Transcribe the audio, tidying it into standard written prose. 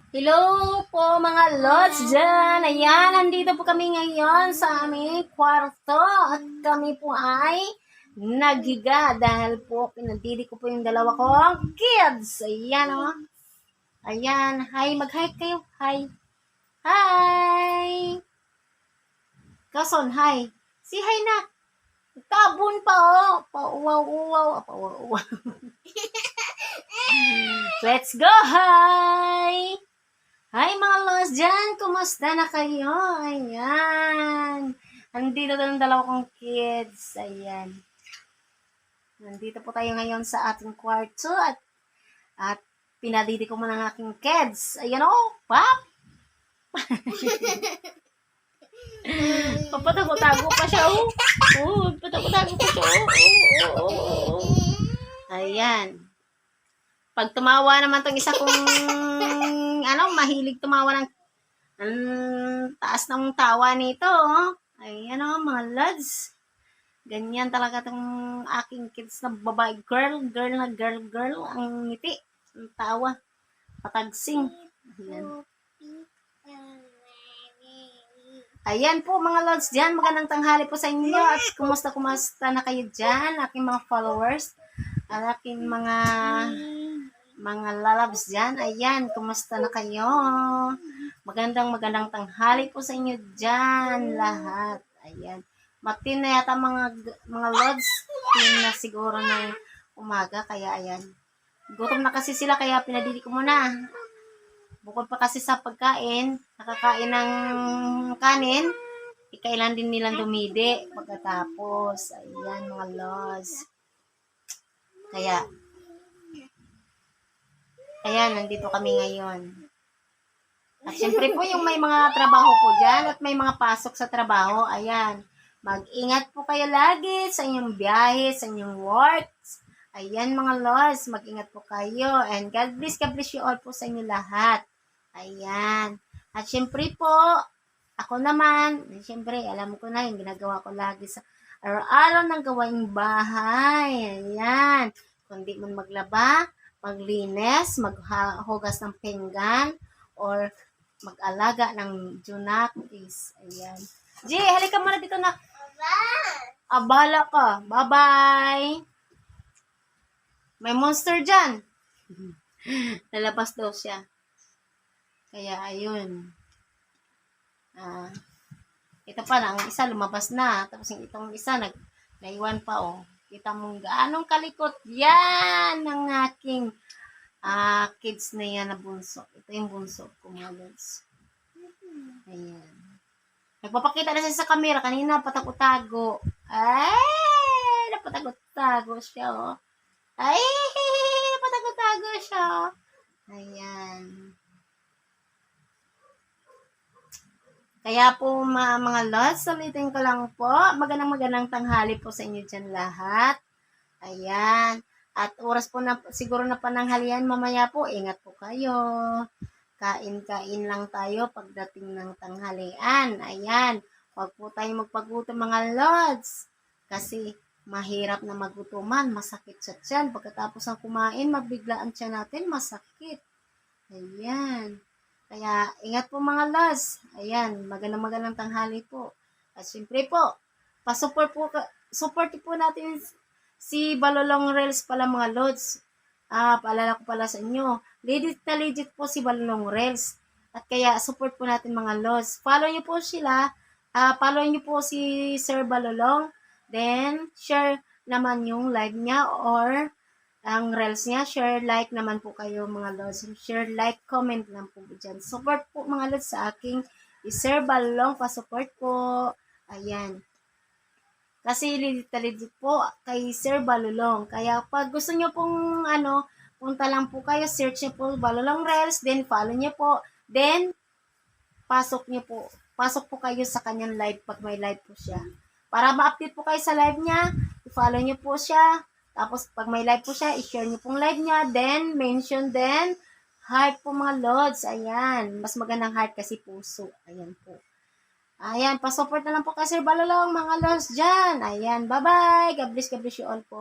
Hello po mga lods dyan. Ayan, nandito po kami ngayon sa aming kwarto. At kami po ay naghiga dahil po pinadidi ko po yung dalawa kong kids. Ayan o. Ayan. Hi, mag-hi kayo. Hi. Hi. Kason, hi. Si hi na. Tabon pa o. Pauwaw-uwaw. Pauwaw-uwaw. Let's go. Hi. Hi mga lods dyan! Kumusta na kayo? Ayan. Nandito na ang dalawa kong kids. Ayan. Nandito po tayo ngayon sa ating kwarto at pinadidi ko muna ng aking kids. Ayan o! Pap! Papatago-tago pa siya o. Oh, patago-tago pa siya o. Ayan. Pag tumawa naman tong isa kong mahilig tumawa ng taas ng tawa nito. Ayan o, mga lods. Ganyan talaga tong aking kids na babae. Girl. Ang ngiti. Ang tawa. Patagsing. Ayan. Ayan po mga lods dyan. Magandang tanghali po sa inyo. At kumusta na kayo dyan? Aking mga followers. At aking mga lalabs dyan. Ayan, kumusta na kayo? Magandang tanghali po sa inyo dyan lahat. Ayan. Matin na yata mga lods. Tin na siguro ng umaga. Kaya ayan. Gutom na kasi sila kaya pinadili ko muna. Bukod pa kasi sa pagkain, nakakain ng kanin, kailan din nilang dumidi pagkatapos. Ayan mga lods. Kaya, ayan, nandito kami ngayon. At syempre po yung may mga trabaho po dyan at may mga pasok sa trabaho, ayan. Mag-ingat po kayo lagi sa inyong biyahe, sa inyong works. Ayan mga lods, mag-ingat po kayo. And God bless you all po sa inyo lahat. Ayan. At syempre po, ako naman, syempre, alam ko na yung ginagawa ko lagi sa araw-araw ng gawaing bahay. Ayan. Kundi man maglaba, maglinis, maghugas ng pinggan, or mag-alaga ng junakis. Ayan. G, halika muna dito na. Abala ka. Bye-bye. May monster dyan. Nalabas daw siya. Kaya, ayun. Ito pa na, ang isa lumabas na. Tapos yung itong isa, naiwan pa, oh. Kita mong gaanong kalikot yan ng aking kids na yan na bunso. Ito yung bunso ko, mga lods. Ayan. Nagpapakita na siya sa camera. Kanina, patago-tago. Ay! Napatago-tago siya, oh. Ay! Napatago-tago siya. Ayan. Kaya po mga lods, ulitin ko lang po. Magandang tanghali po sa inyo dyan lahat. Ayan. At oras po na, siguro na pananghalian mamaya po. Ingat po kayo. Kain lang tayo pagdating ng tanghalian. Ayan. Huwag po tayo magpagutom mga lods. Kasi mahirap na magutuman. Masakit sa tiyan. Pagkatapos ng kumain, mabiglaan tiyan natin. Masakit. Ayan. Kaya, ingat po mga lods. Ayan, magandang tanghali po. At syempre po, support po natin si Balolong Reels pala mga lods. Paalala ko pala sa inyo. Legit po si Balolong Reels. At kaya, support po natin mga lods. Follow nyo po sila. Follow nyo po si Sir Balolong. Then, share naman yung live niya or ang reels niya, share, like naman po kayo mga lods. Share, like, comment lang po dyan. Support po mga lods sa aking Sir Balong, pa-support po. Ayan. Kasi legit po kay Sir Balulong. Kaya pag gusto nyo pong punta lang po kayo, search nyo po Balulong Reels, then follow nyo po. Then, pasok po kayo sa kanyang live pag may live po siya. Para ma-update po kayo sa live niya, i-follow nyo po siya. Tapos, pag may live po siya, i-share nyo pong live niya. Then, mention then, heart po mga lods. Ayan. Mas magandang heart kasi puso. Ayan po. Ayan. Pa-support na lang po kasi Balolong mga lods dyan. Ayan. Bye-bye. God bless you all po.